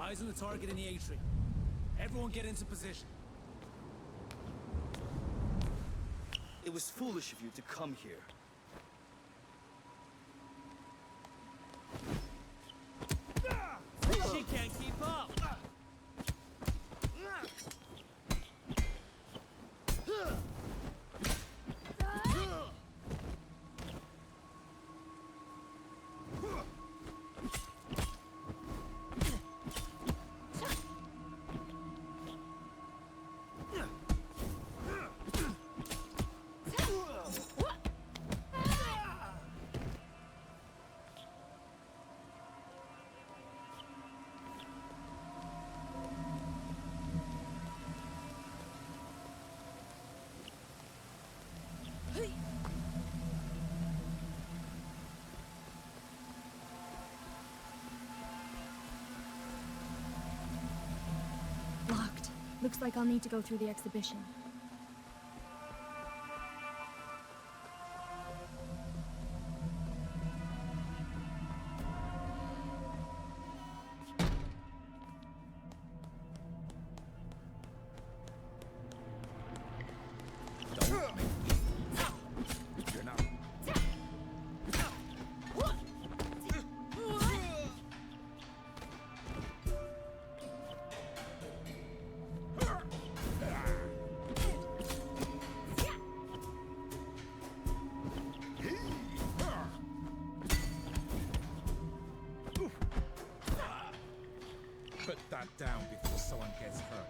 Eyes on the target in the atrium. Everyone get into position. It was foolish of you to come here. She can't keep up! Locked. Looks like I'll need to go through the exhibition. Put that down before someone gets hurt.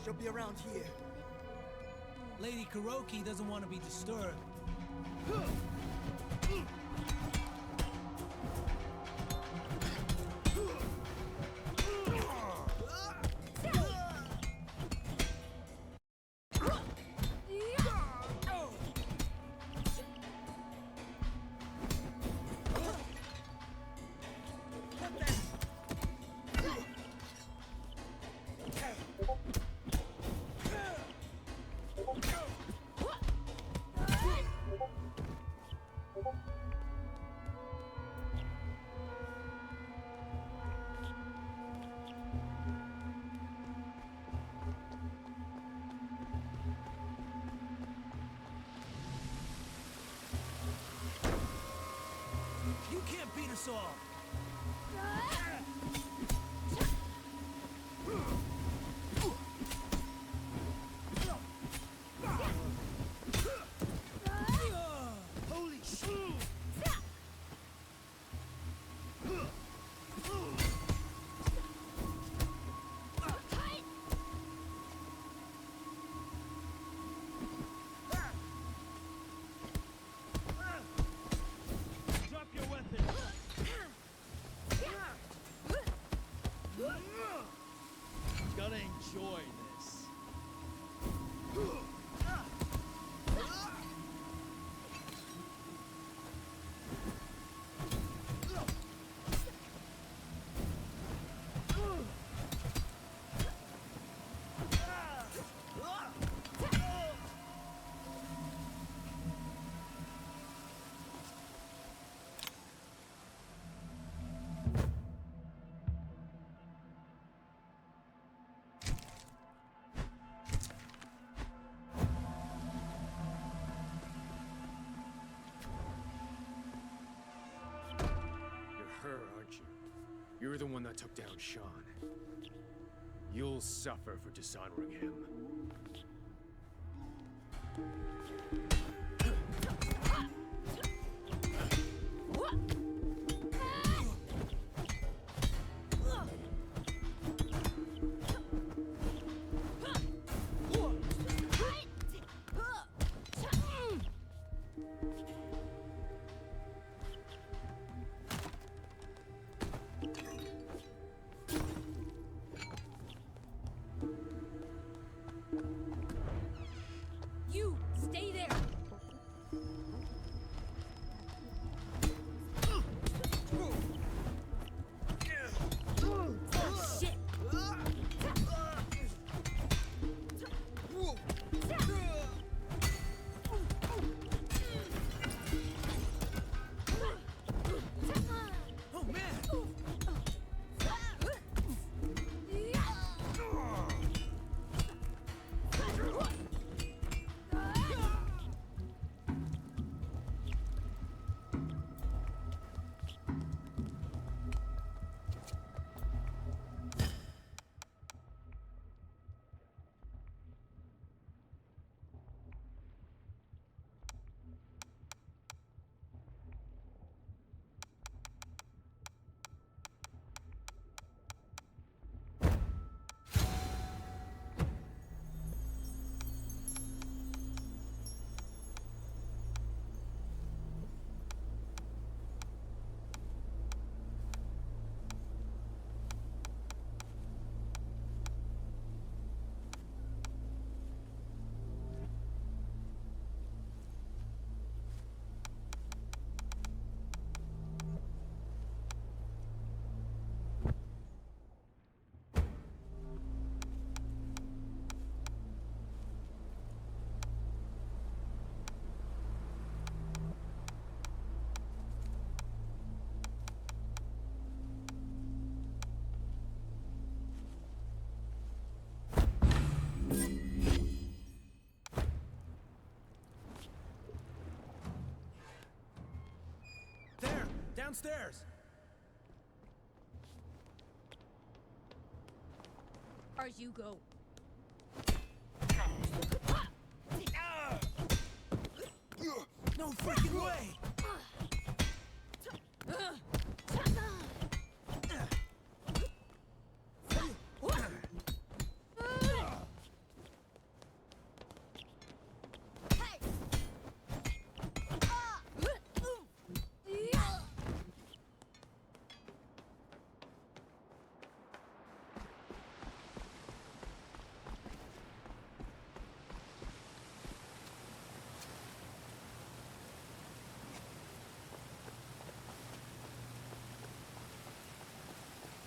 She'll be around here. Lady Kuroki doesn't want to be disturbed. You can't beat us all! Holy shit! Drop your weapon! Gonna enjoy this. Her, aren't you? You're the one that took down Sean. You'll suffer for dishonoring him. You! Stay there! Downstairs. As you go. No freaking way.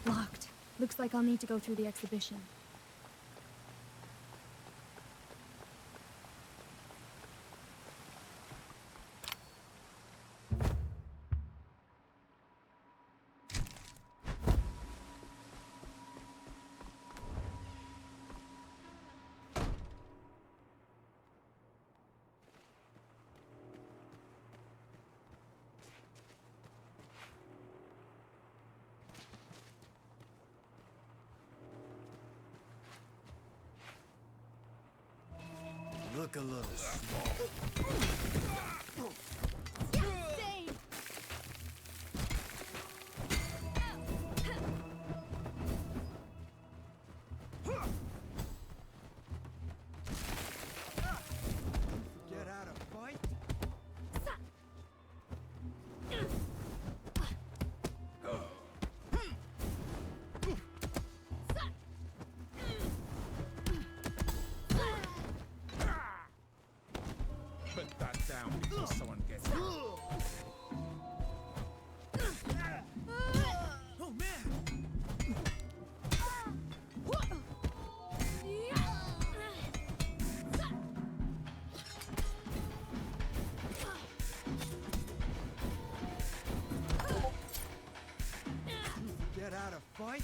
Locked. Looks like I'll need to go through the exhibition. Look a little small. Get out of fight? Put that down before someone gets hurt. Oh man. Get out of fight?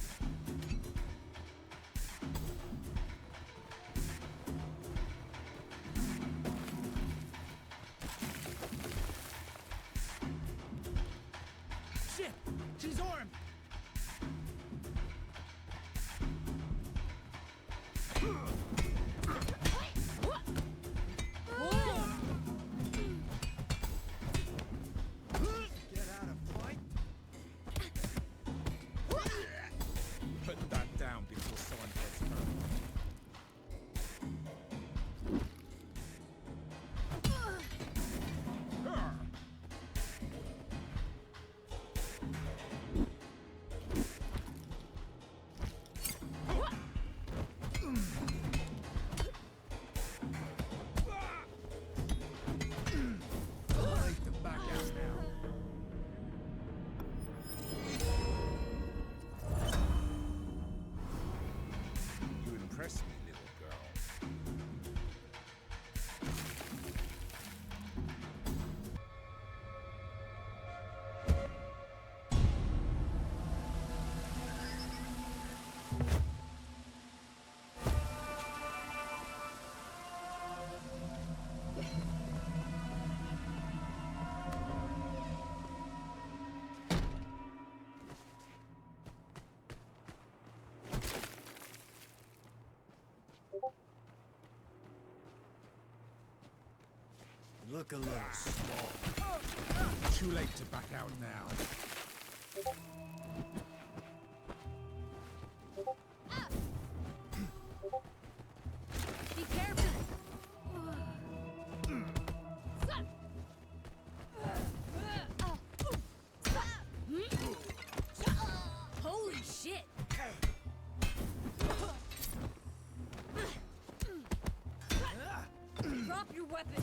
Shit. She's armed. Get out of fight? Put that down before someone gets hurt. Like the back out now. You impress me, little girl. Look a little small. Too late to back out now. Be careful. Holy shit. Drop your weapon.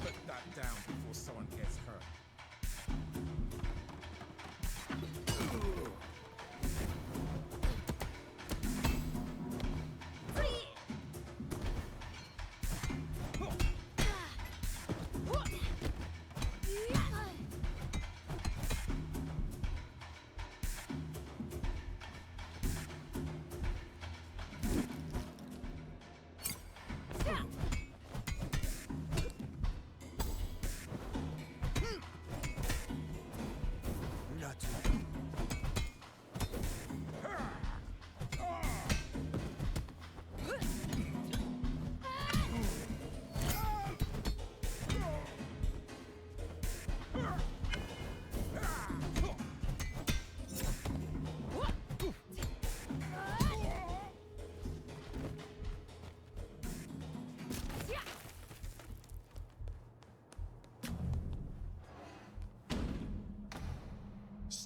Put that down before someone gets hurt.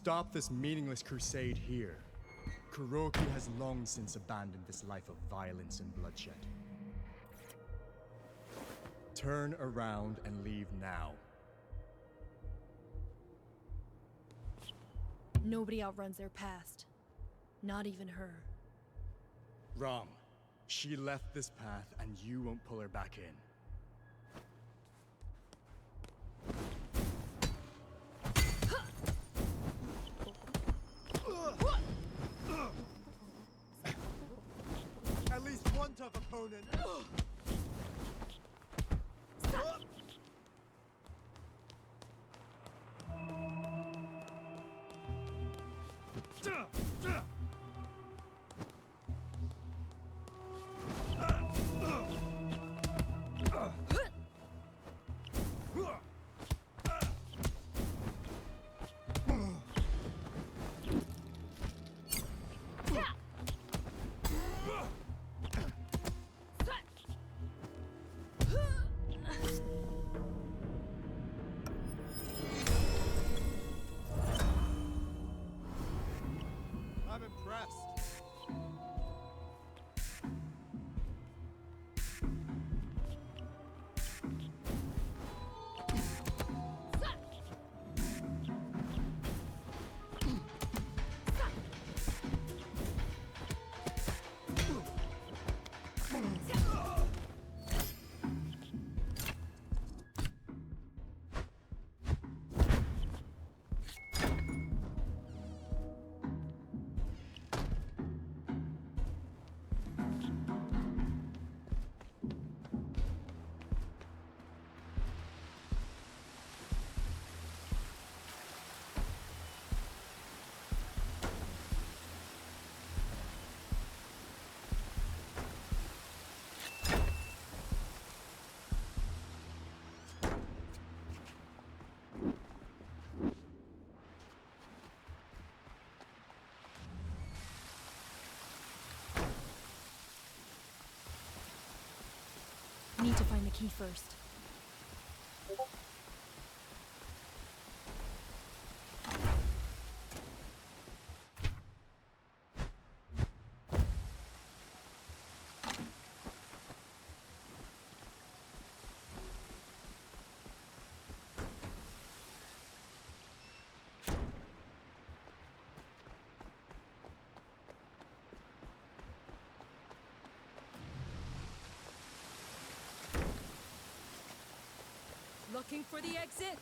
Stop this meaningless crusade here. Kuroki has long since abandoned this life of violence and bloodshed. Turn around and leave now. Nobody outruns their past. Not even her. Wrong. She left this path and you won't pull her back in. At least one tough opponent. I'm impressed. Need to find the key first. Looking for the exit?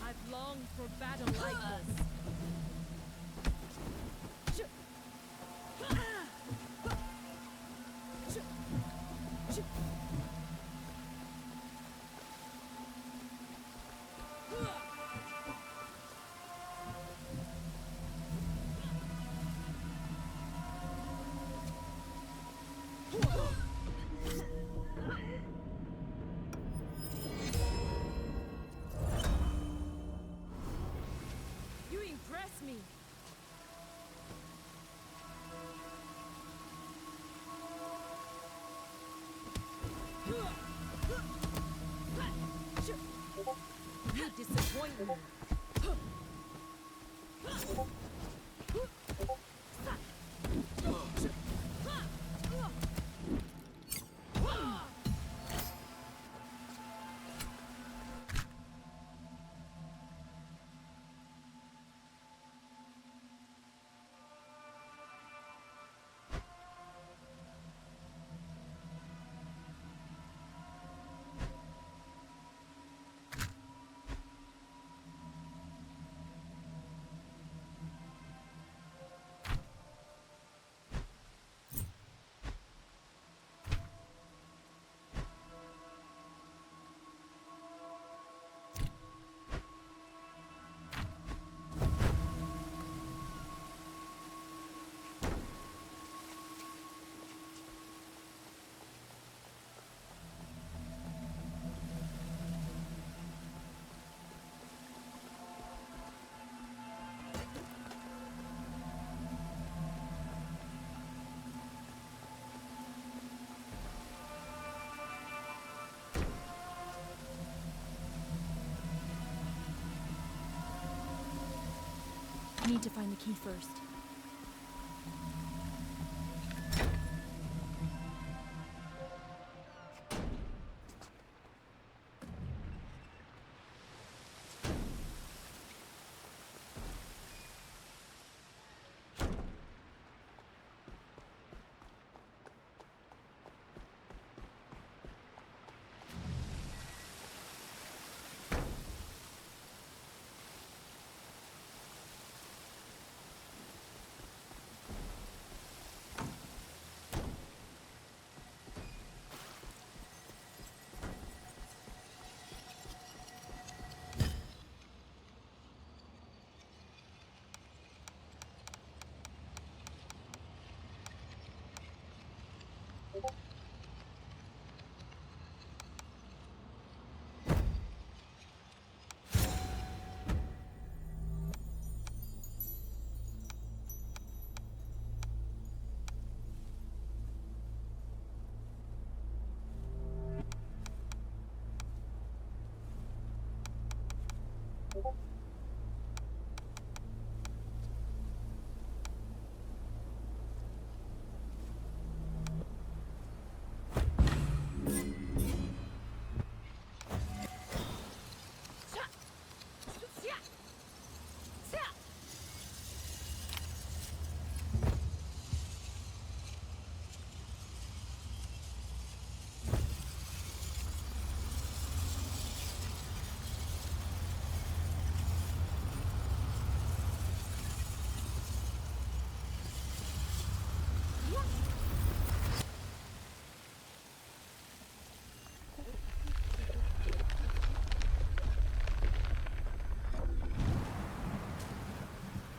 I've longed for battle like this. You impress me. You disappoint me. Need to find the key first.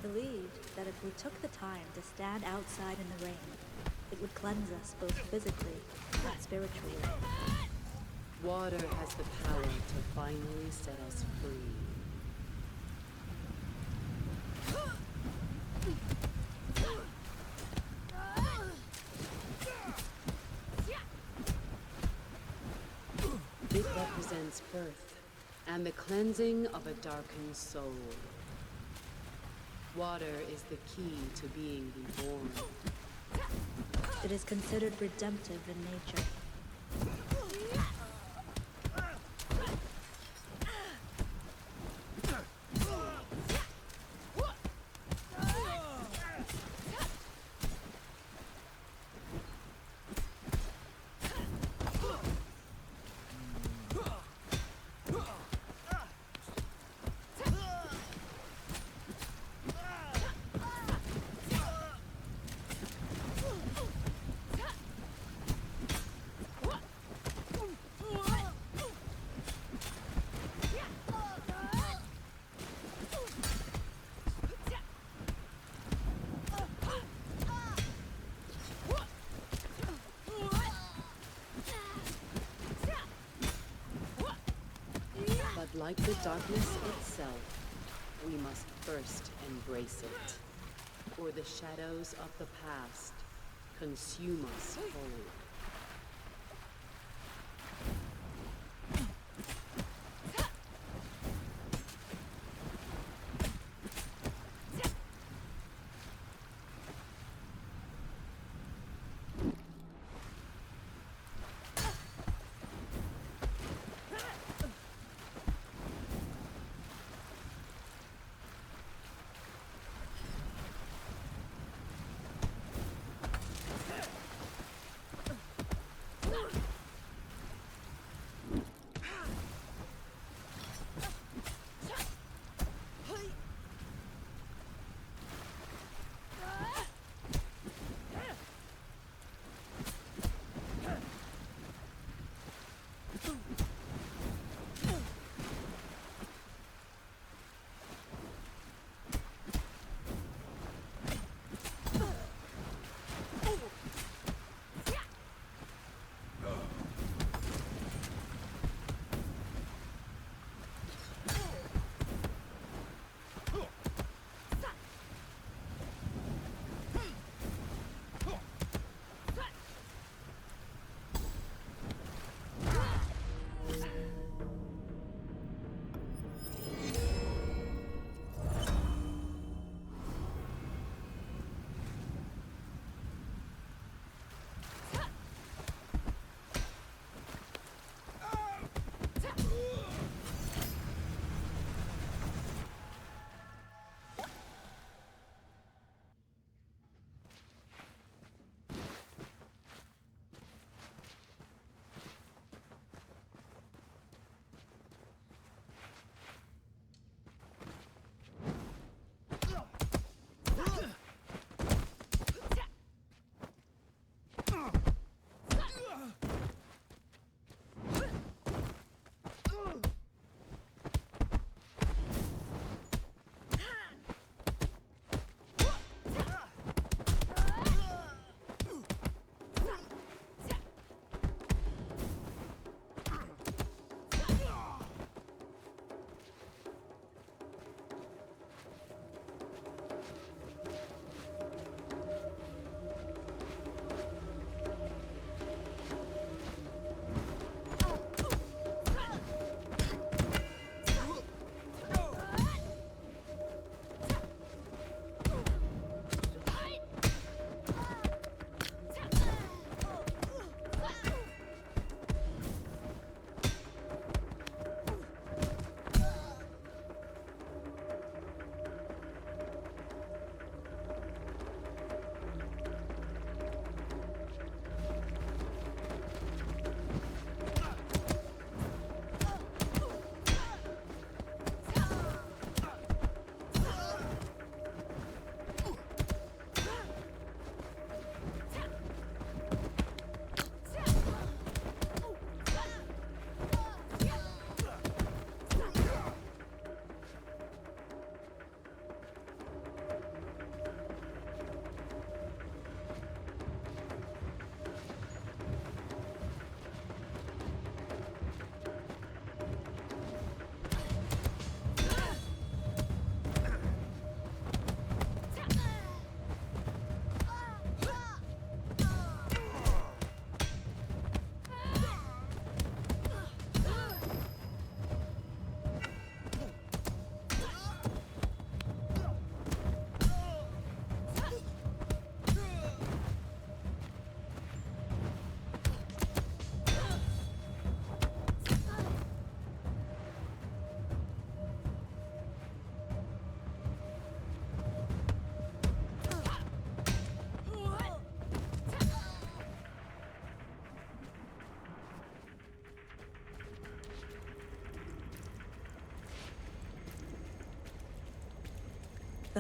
Believed that if we took the time to stand outside in the rain, it would cleanse us both physically and spiritually. Water has the power to finally set us free. It represents birth and the cleansing of a darkened soul. Water is the key to being reborn. It is considered redemptive in nature. But like the darkness itself, we must first embrace it, or the shadows of the past consume us whole.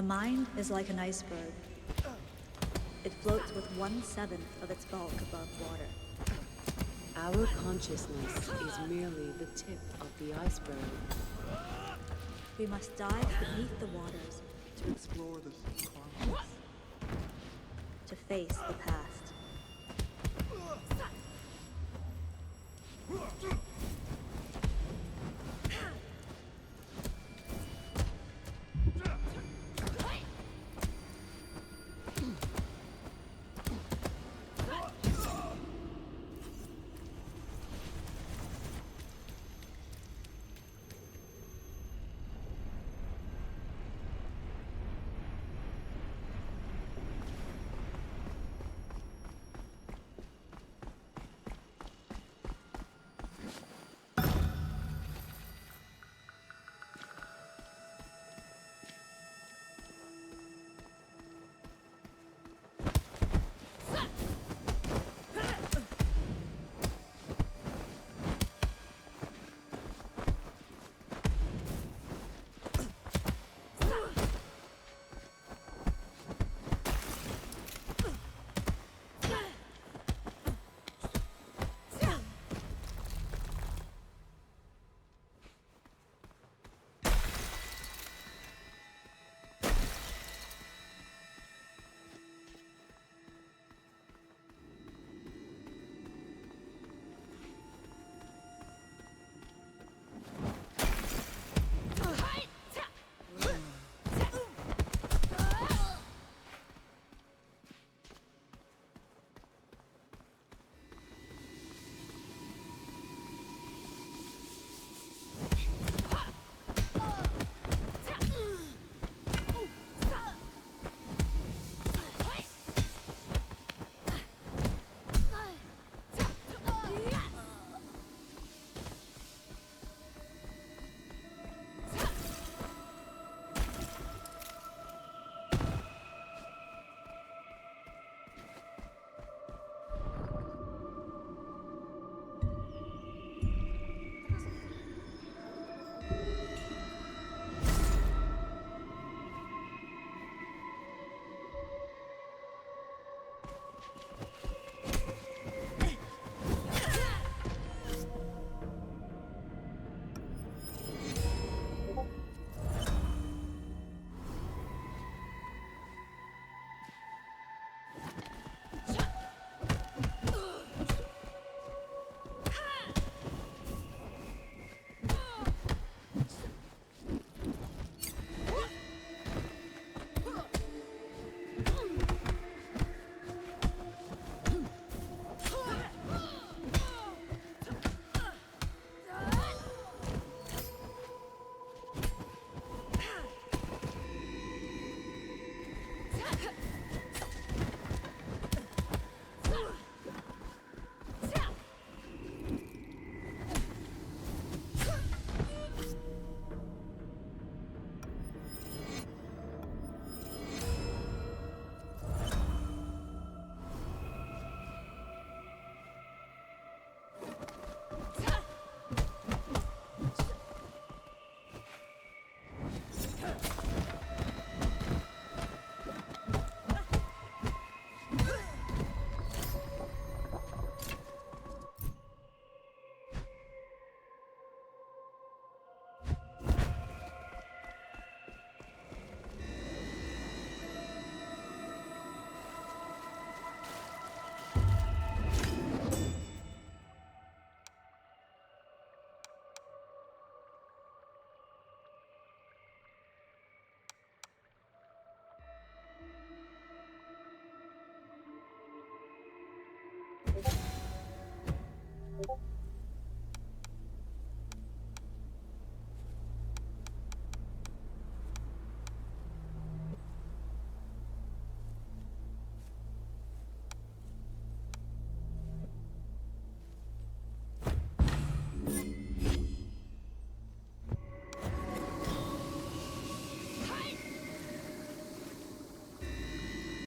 The mind is like an iceberg. It floats with 1/7 of its bulk above water. Our consciousness is merely the tip of the iceberg. We must dive beneath the waters to Explore the cosmos. to face the past.